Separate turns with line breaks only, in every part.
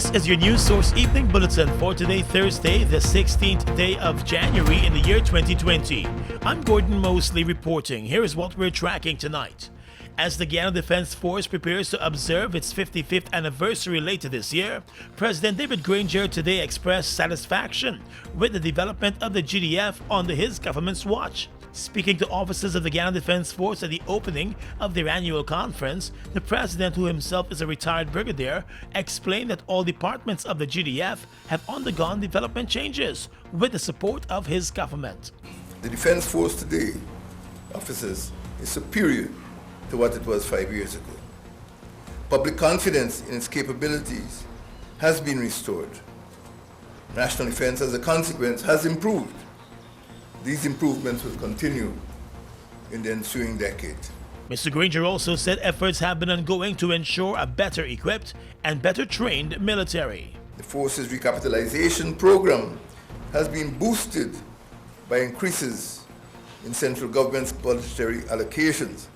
This is your News Source Evening Bulletin for today, Thursday, the 16th day of January in the year 2020. I'm Gordon Mosley reporting. Here is what we're tracking tonight. As the Guyana Defense Force prepares to observe its 55th anniversary later this year, President David Granger today expressed satisfaction with the development of the GDF under his government's watch. Speaking to officers of the Guyana Defense Force at the opening of their annual conference, the president, who himself is a retired brigadier, explained that all departments of the GDF have undergone development changes with the support of his government.
The Defense Force today, officers, is superior to what it was 5 years ago. Public confidence in its capabilities has been restored. National defense, as a consequence, has improved. These improvements will continue in the ensuing decade.
Mr. Granger also said efforts have been ongoing to ensure a better equipped and better trained military.
The force's recapitalization program has been boosted by increases in central government's budgetary allocations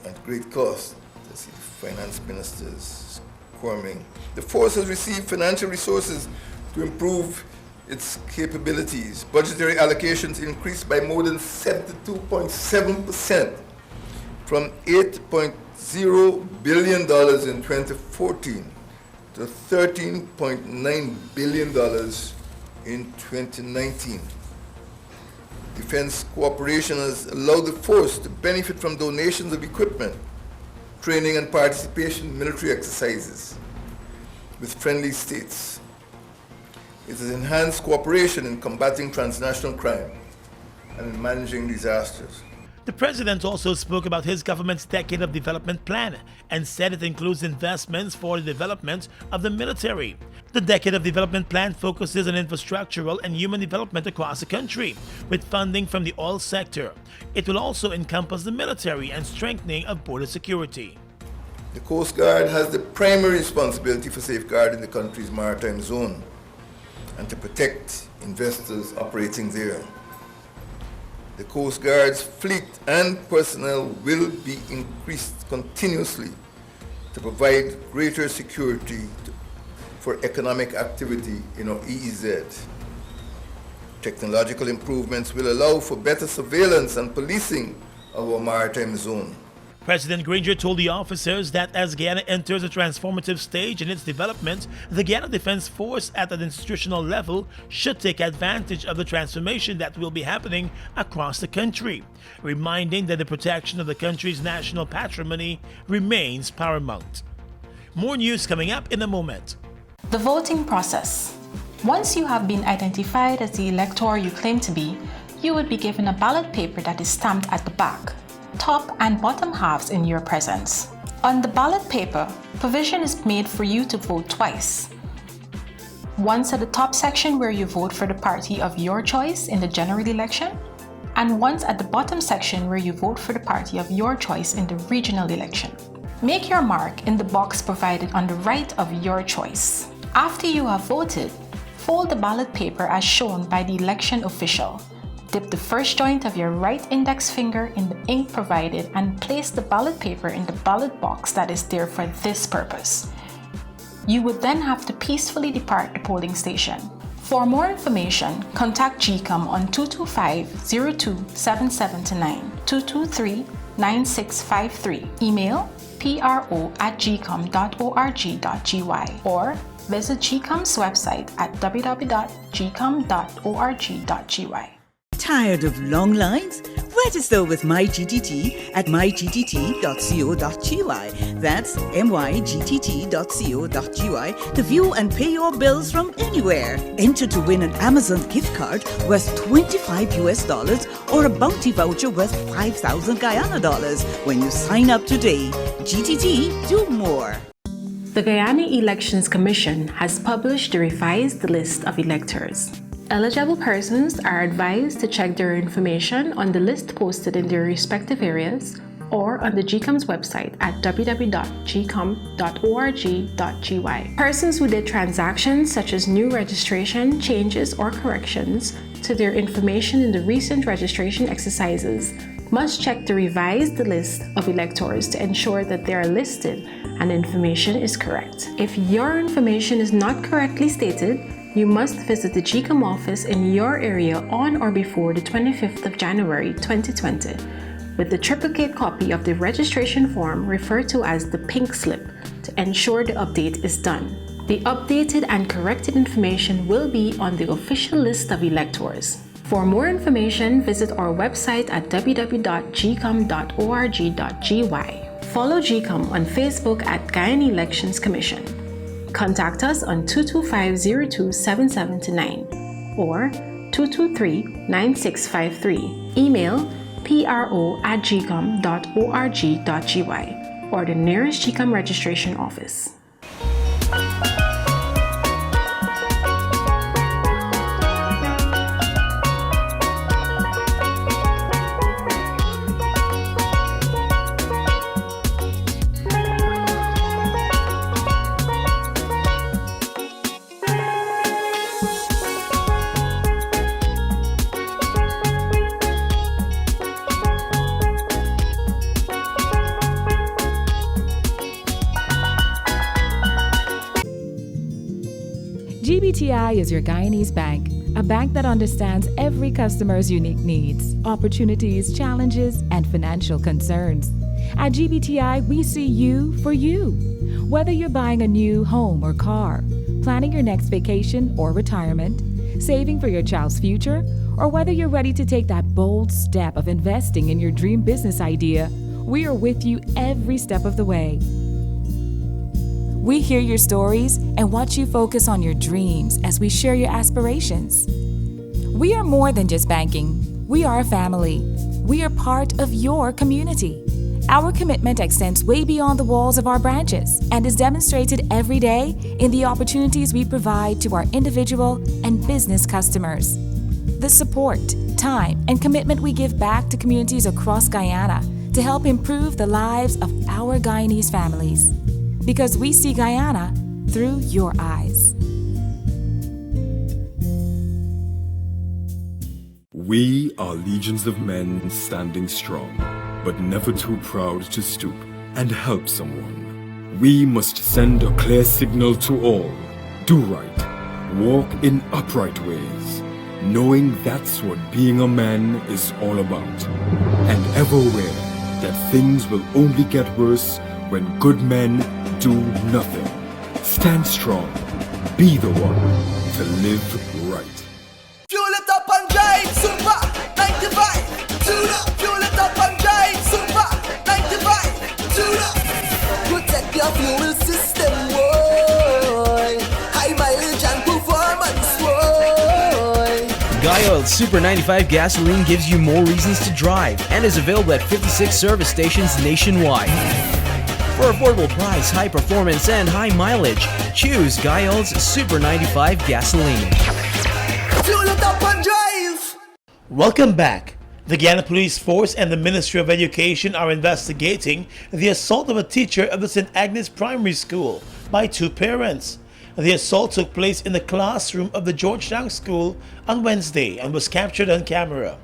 at great cost. I see the finance minister's squirming. The force has received financial resources to improve its capabilities. Budgetary allocations increased by more than 72.7% from $8.0 billion in 2014 to $13.9 billion in 2019. Defense cooperation has allowed the force to benefit from donations of equipment, training and participation in military exercises with friendly states. It has enhanced cooperation in combating transnational crime and in managing disasters.
The president also spoke about his government's decade of development plan and said it includes investments for the development of the military. The decade of development plan focuses on infrastructural and human development across the country, with funding from the oil sector. It will also encompass the military and strengthening of border security.
The Coast Guard has the primary responsibility for safeguarding the country's maritime zone and to protect investors operating there. The Coast Guard's fleet and personnel will be increased continuously to provide greater security for economic activity in our EEZ. Technological improvements will allow for better surveillance and policing of our maritime zone.
President Granger told the officers that as Guyana enters a transformative stage in its development, the Guyana Defense Force at an institutional level should take advantage of the transformation that will be happening across the country, reminding that the protection of the country's national patrimony remains paramount. More news coming up in a moment.
The voting process. Once you have been identified as the elector you claim to be, you would be given a ballot paper that is stamped at the back, top and bottom halves in your presence. On the ballot paper, provision is made for you to vote twice. Once at the top section where you vote for the party of your choice in the general election, and once at the bottom section where you vote for the party of your choice in the regional election. Make your mark in the box provided on the right of your choice. After you have voted, fold the ballot paper as shown by the election official. Dip the first joint of your right index finger in the ink provided and place the ballot paper in the ballot box that is there for this purpose. You would then have to peacefully depart the polling station. For more information, contact GCOM on 225-027729, 223-9653, email pro@gcom.org.gy or visit GCOM's website at www.gcom.org.gy.
Tired of long lines? Register with MyGTT at mygtt.co.gy. That's mygtt.co.gy to view and pay your bills from anywhere. Enter to win an Amazon gift card worth $25 or a bounty voucher worth 5,000 Guyana dollars when you sign up today. GTT, do more.
The Guyana Elections Commission has published the revised list of electors. Eligible persons are advised to check their information on the list posted in their respective areas or on the GCOM's website at www.gcom.org.gy. Persons who did transactions such as new registration, changes, or corrections to their information in the recent registration exercises must check the revised list of electors to ensure that they are listed and information is correct. If your information is not correctly stated, you must visit the GCOM office in your area on or before the 25th of January 2020 with the triplicate copy of the registration form referred to as the pink slip to ensure the update is done. The updated and corrected information will be on the official list of electors. For more information, visit our website at www.gcom.org.gy. Follow GCOM on Facebook at Guyana Elections Commission. Contact us on 225-027729 or 223-9653. Email pro@gcom.org.gy or the nearest GCOM registration office.
GBTI is your Guyanese bank, a bank that understands every customer's unique needs, opportunities, challenges, and financial concerns. At GBTI, we see you for you. Whether you're buying a new home or car, planning your next vacation or retirement, saving for your child's future, or whether you're ready to take that bold step of investing in your dream business idea, we are with you every step of the way. We hear your stories and watch you focus on your dreams as we share your aspirations. We are more than just banking. We are a family. We are part of your community. Our commitment extends way beyond the walls of our branches and is demonstrated every day in the opportunities we provide to our individual and business customers. The support, time, and commitment we give back to communities across Guyana to help improve the lives of our Guyanese families. Because we see Guyana through your eyes.
We are legions of men standing strong, but never too proud to stoop and help someone. We must send a clear signal to all. Do right, walk in upright ways, knowing that's what being a man is all about. And ever aware that things will only get worse when good men do nothing. Stand strong. Be the one to live right.
Fuel it up and drive, super 95. Tune up. Fuel it up and drive, super 95. Tune up. Protect your fuel system, boy. High mileage and performance, boy.
Guyoil Super 95 gasoline gives you more reasons to drive and is available at 56 service stations nationwide. For affordable price, high performance, and high mileage, choose Guyoil's Super 95 gasoline.
Fuel it up and drive.
Welcome back. The Guyana Police Force and the Ministry of Education are investigating the assault of a teacher of the St. Agnes Primary School by two parents. The assault took place in the classroom of the Georgetown School on Wednesday and was captured on camera.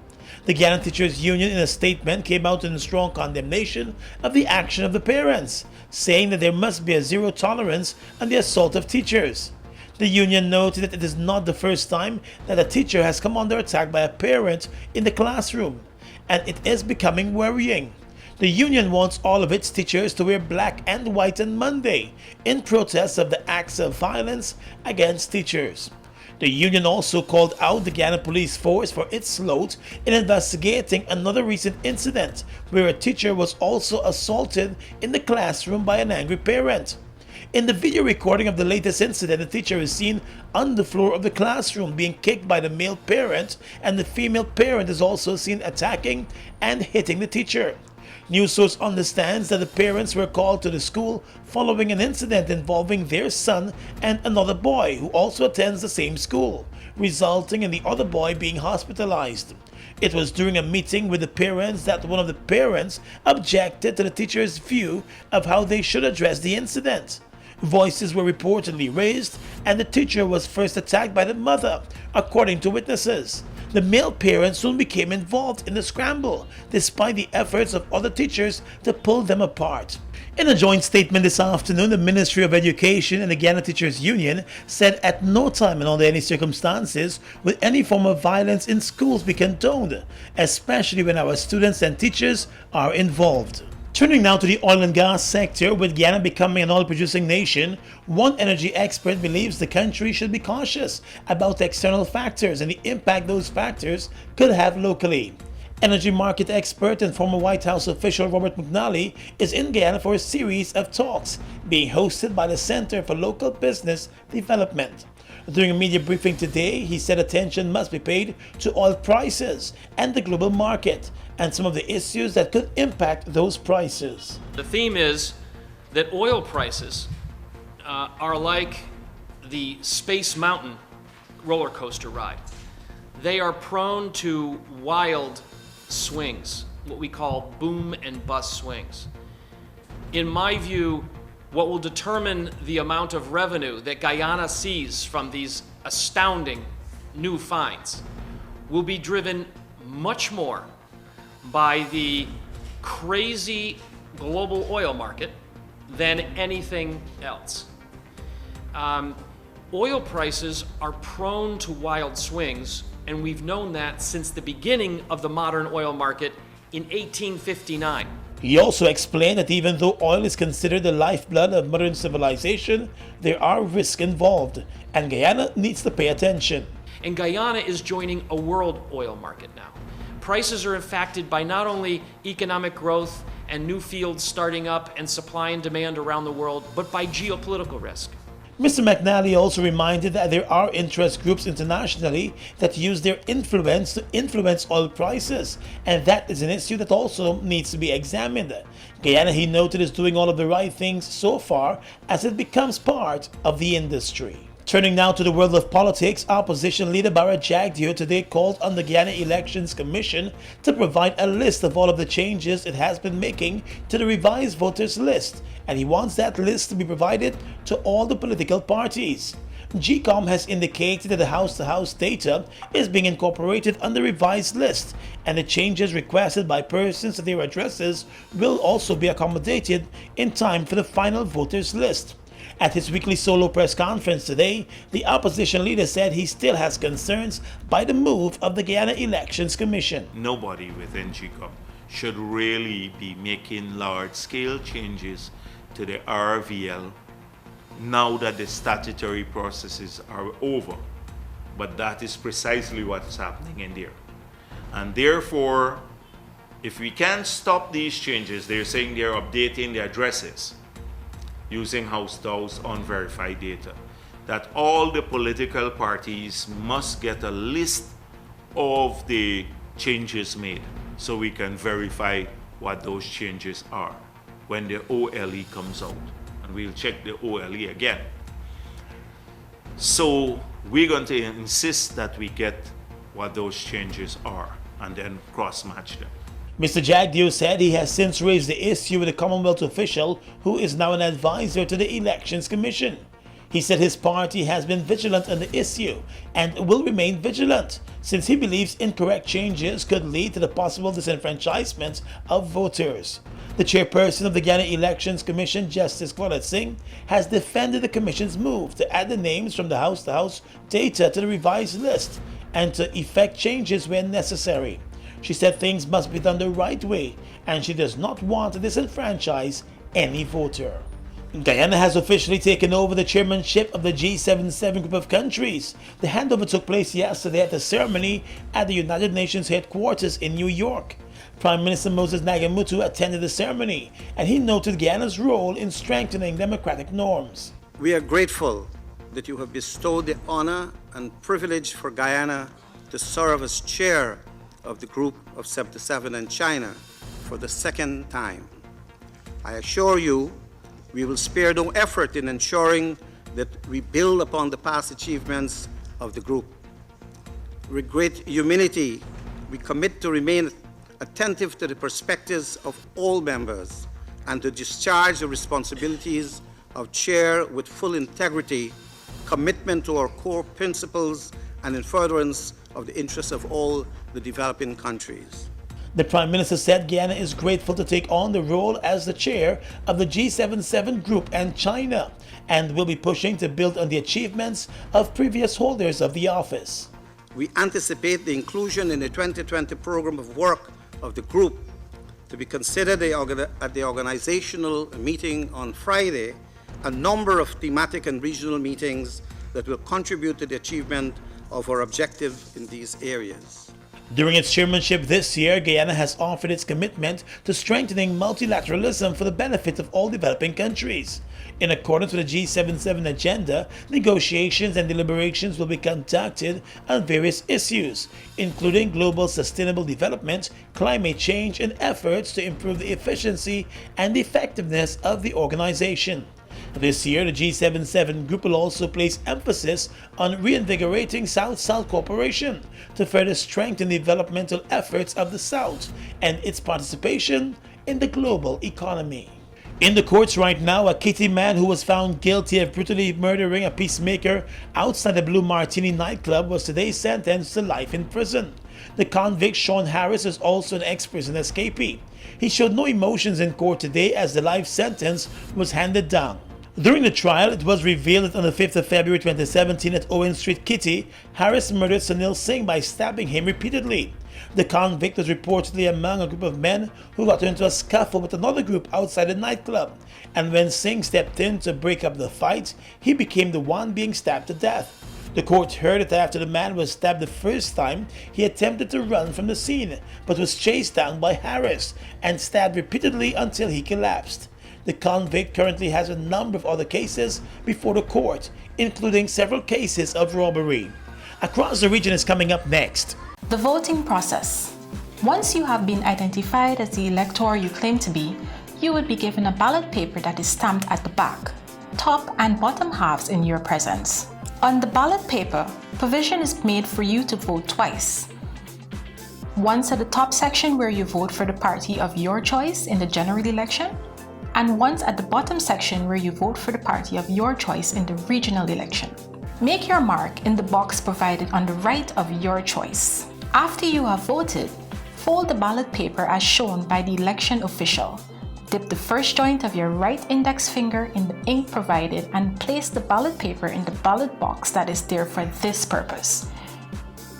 The Guyana Teachers Union in a statement came out in strong condemnation of the action of the parents, saying that there must be a zero tolerance on the assault of teachers. The union noted that it is not the first time that a teacher has come under attack by a parent in the classroom, and it is becoming worrying. The union wants all of its teachers to wear black and white on Monday in protest of the acts of violence against teachers. The union also called out the Guyana Police Force for its sloth in investigating another recent incident where a teacher was also assaulted in the classroom by an angry parent. In the video recording of the latest incident, the teacher is seen on the floor of the classroom being kicked by the male parent, and the female parent is also seen attacking and hitting the teacher. News source understands that the parents were called to the school following an incident involving their son and another boy who also attends the same school, resulting in the other boy being hospitalized. It was during a meeting with the parents that one of the parents objected to the teacher's view of how they should address the incident. Voices were reportedly raised, and the teacher was first attacked by the mother, according to witnesses. The male parents soon became involved in the scramble, despite the efforts of other teachers to pull them apart. In a joint statement this afternoon, the Ministry of Education and the Guyana Teachers Union said at no time and under any circumstances will any form of violence in schools be condoned, especially when our students and teachers are involved. Turning now to the oil and gas sector, with Guyana becoming an oil-producing nation, one energy expert believes the country should be cautious about external factors and the impact those factors could have locally. Energy market expert and former White House official Robert McNally is in Guyana for a series of talks being hosted by the Center for Local Business Development. During a media briefing today, he said attention must be paid to oil prices and the global market and some of the issues that could impact those prices.
The theme is that oil prices are like the Space Mountain roller coaster ride. They are prone to wild swings, what we call boom and bust swings. In my view, what will determine the amount of revenue that Guyana sees from these astounding new finds will be driven much more by the crazy global oil market than anything else. Oil prices are prone to wild swings, and we've known that since the beginning of the modern oil market in 1859.
He also explained that even though oil is considered the lifeblood of modern civilization, there are risks involved, and Guyana needs to pay attention.
And Guyana is joining a world oil market now. Prices are impacted by not only economic growth and new fields starting up and supply and demand around the world, but by geopolitical risk.
Mr. McNally also reminded that there are interest groups internationally that use their influence to influence oil prices, and that is an issue that also needs to be examined. Guyana, he noted, is doing all of the right things so far as it becomes part of the industry. Turning now to the world of politics, opposition leader Bara Jagdeo today called on the Guyana Elections Commission to provide a list of all of the changes it has been making to the revised voters list, and he wants that list to be provided to all the political parties. GCOM has indicated that the house-to-house data is being incorporated on the revised list, and the changes requested by persons to their addresses will also be accommodated in time for the final voters list. At his weekly solo press conference today, the opposition leader said he still has concerns by the move of the Guyana Elections Commission.
Nobody within GCOM should really be making large-scale changes to the RVL now that the statutory processes are over. But that is precisely what's happening in there. And therefore, if we can't stop these changes, they're saying they're updating the addresses using house-to-house unverified data, that all the political parties must get a list of the changes made so we can verify what those changes are when the OLE comes out. And we'll check the OLE again. So we're going to insist that we get what those changes are and then cross-match them.
Mr. Jagdeo said he has since raised the issue with a Commonwealth official who is now an advisor to the Elections Commission. He said his party has been vigilant on the issue and will remain vigilant, since he believes incorrect changes could lead to the possible disenfranchisement of voters. The chairperson of the Guyana Elections Commission, Justice Claudette Singh, has defended the Commission's move to add the names from the house-to-house data to the revised list and to effect changes where necessary. She said things must be done the right way, and she does not want to disenfranchise any voter. Guyana has officially taken over the chairmanship of the G77 group of countries. The handover took place yesterday at a ceremony at the United Nations headquarters in New York. Prime Minister Moses Nagamutu attended the ceremony, and he noted Guyana's role in strengthening democratic norms.
We are grateful that you have bestowed the honor and privilege for Guyana to serve as chair of the Group of 77 in China for the second time. I assure you, we will spare no effort in ensuring that we build upon the past achievements of the group. With great humility, we commit to remain attentive to the perspectives of all members and to discharge the responsibilities of chair with full integrity, commitment to our core principles, and in furtherance of the interests of all the developing countries.
The Prime Minister said Guyana is grateful to take on the role as the chair of the G77 group and China, and will be pushing to build on the achievements of previous holders of the office.
We anticipate the inclusion in the 2020 program of work of the group to be considered at the organizational meeting on Friday, a number of thematic and regional meetings that will contribute to the achievement of our objective in these areas.
During its chairmanship this year, Guyana has offered its commitment to strengthening multilateralism for the benefit of all developing countries. In accordance with the G77 agenda, negotiations and deliberations will be conducted on various issues, including global sustainable development, climate change, and efforts to improve the efficiency and effectiveness of the organization. This year, the G77 group will also place emphasis on reinvigorating South-South cooperation to further strengthen the developmental efforts of the South and its participation in the global economy. In the courts right now, a Kitty man who was found guilty of brutally murdering a peacemaker outside the Blue Martini nightclub was today sentenced to life in prison. The convict Sean Harris is also an ex-prison escapee. He showed no emotions in court today as the life sentence was handed down. During the trial, it was revealed that on the 5th of February 2017 at Owen Street, Kitty, Harris murdered Sunil Singh by stabbing him repeatedly. The convict was reportedly among a group of men who got into a scuffle with another group outside the nightclub, and when Singh stepped in to break up the fight, he became the one being stabbed to death. The court heard that after the man was stabbed the first time, he attempted to run from the scene, but was chased down by Harris and stabbed repeatedly until he collapsed. The convict currently has a number of other cases before the court, including several cases of robbery. Across the region is coming up next.
The voting process. Once you have been identified as the elector you claim to be, you would be given a ballot paper that is stamped at the back, top and bottom halves in your presence. On the ballot paper, provision is made for you to vote twice. Once at the top section where you vote for the party of your choice in the general election, and once at the bottom section where you vote for the party of your choice in the regional election. Make your mark in the box provided on the right of your choice. After you have voted, fold the ballot paper as shown by the election official. Dip the first joint of your right index finger in the ink provided and place the ballot paper in the ballot box that is there for this purpose.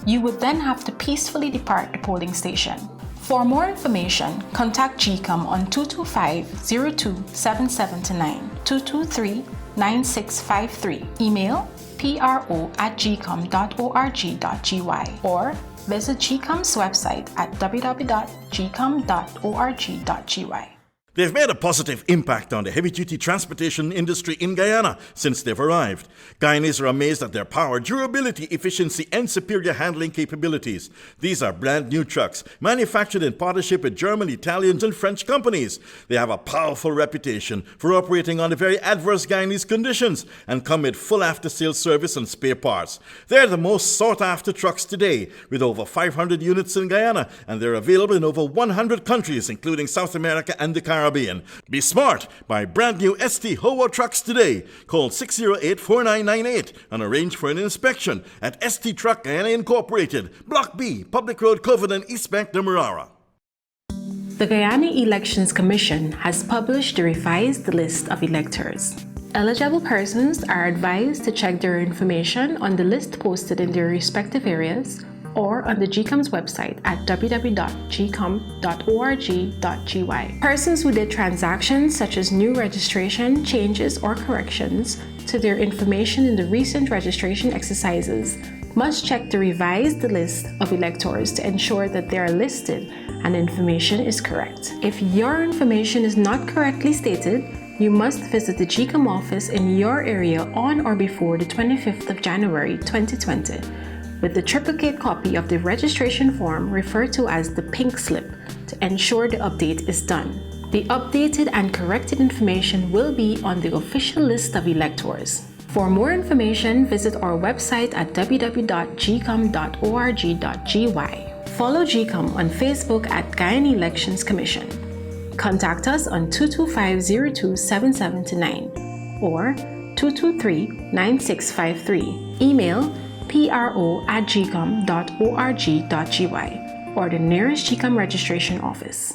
You would then have to peacefully depart the polling station. For more information, contact GCOM on 225-02-7729, 223-9653, email pro@gcom.org.gy, or visit GCOM's website at www.gcom.org.gy.
They've made a positive impact on the heavy-duty transportation industry in Guyana since they've arrived. Guyanese are amazed at their power, durability, efficiency, and superior handling capabilities. These are brand new trucks, manufactured in partnership with German, Italian, and French companies. They have a powerful reputation for operating under very adverse Guyanese conditions and come with full after-sales service and spare parts. They're the most sought-after trucks today, with over 500 units in Guyana, and they're available in over 100 countries, including South America and the Caribbean. Be smart. Buy brand new ST Howo trucks today. Call 608-4998 and arrange for an inspection at ST Truck Guyana Incorporated, Block B, Public Road, Covenant, East Bank, Demerara.
The Guyana Elections Commission has published the revised list of electors. Eligible persons are advised to check their information on the list posted in their respective areas or on the GCOM's website at www.gcom.org.gy. Persons who did transactions such as new registration, changes, or corrections to their information in the recent registration exercises must check the revised list of electors to ensure that they are listed and information is correct. If your information is not correctly stated, you must visit the GCOM office in your area on or before the 25th of January 2020 with the triplicate copy of the registration form referred to as the pink slip to ensure the update is done. The updated and corrected information will be on the official list of electors. For more information, visit our website at www.gcom.org.gy. Follow GCOM on Facebook at Guyana Elections Commission. Contact us on 225-02-7729 or 223-9653. Email pro@gcom.org.gy or the nearest GCOM registration office.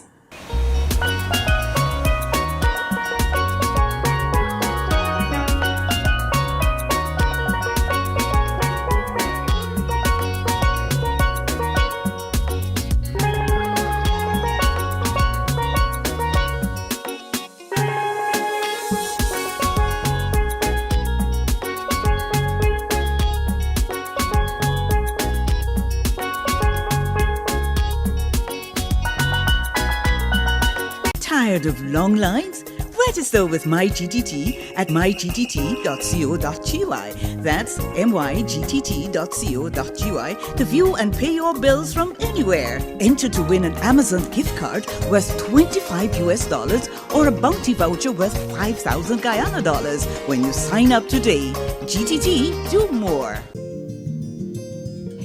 Tired of long lines? Register with MyGTT at mygtt.co.gy. That's mygtt.co.gy to view and pay your bills from anywhere. Enter to win an Amazon gift card worth $25 or a bounty voucher worth 5,000 Guyana dollars when you sign up today. GTT, do more.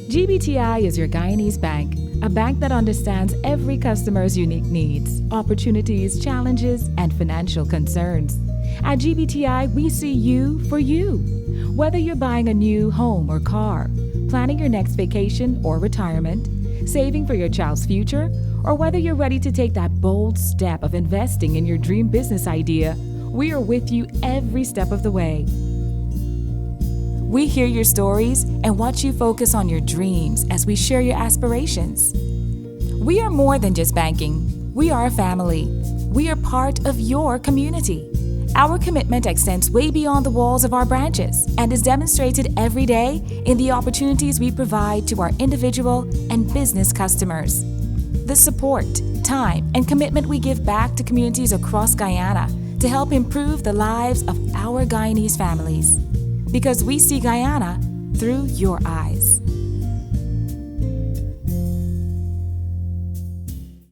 GBTI is your Guyanese bank, a bank that understands every customer's unique needs, opportunities, challenges, and financial concerns. At GBTI, we see you for you. Whether you're buying a new home or car, planning your next vacation or retirement, saving for your child's future, or whether you're ready to take that bold step of investing in your dream business idea, we are with you every step of the way. We hear your stories and watch you focus on your dreams as we share your aspirations. We are more than just banking. We are a family. We are part of your community. Our commitment extends way beyond the walls of our branches and is demonstrated every day in the opportunities we provide to our individual and business customers. The support, time, and commitment we give back to communities across Guyana to help improve the lives of our Guyanese families. Because we see Guyana through your eyes.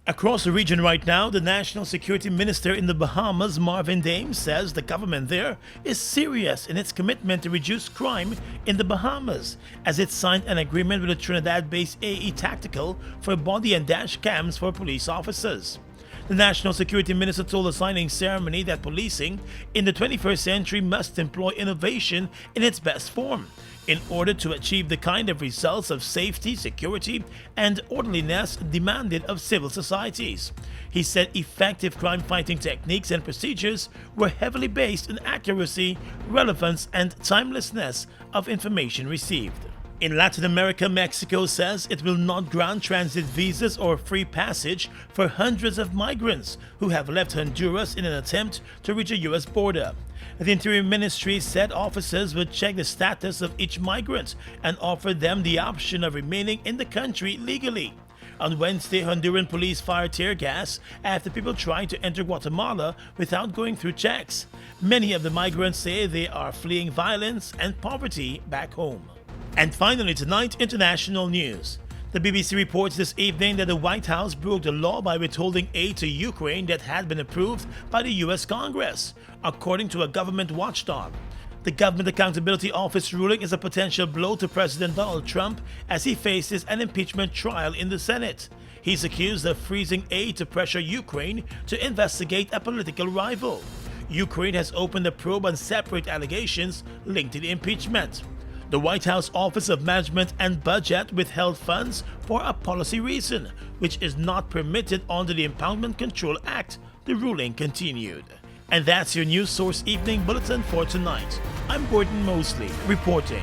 Across the region right now, the National Security Minister in the Bahamas, Marvin Dames, says the government there is serious in its commitment to reduce crime in the Bahamas, as it signed an agreement with the Trinidad-based AE Tactical for body and dash cams for police officers. The National Security Minister told the signing ceremony that policing in the 21st century must employ innovation in its best form in order to achieve the kind of results of safety, security, and orderliness demanded of civil societies. He said effective crime-fighting techniques and procedures were heavily based on accuracy, relevance, and timelessness of information received. In Latin America, Mexico says it will not grant transit visas or free passage for hundreds of migrants who have left Honduras in an attempt to reach a U.S. border. The Interior Ministry said officers would check the status of each migrant and offer them the option of remaining in the country legally. On Wednesday, Honduran police fired tear gas after people tried to enter Guatemala without going through checks. Many of the migrants say they are fleeing violence and poverty back home. And finally tonight, international news. The BBC reports this evening that the White House broke the law by withholding aid to Ukraine that had been approved by the U.S. Congress, according to a government watchdog. The Government Accountability Office ruling is a potential blow to President Donald Trump as he faces an impeachment trial in the Senate. He's accused of freezing aid to pressure Ukraine to investigate a political rival. Ukraine has opened a probe on separate allegations linked to the impeachment. The White House Office of Management and Budget withheld funds for a policy reason, which is not permitted under the Impoundment Control Act, the ruling continued. And that's your News Source Evening Bulletin for tonight. I'm Gordon Mosley, reporting.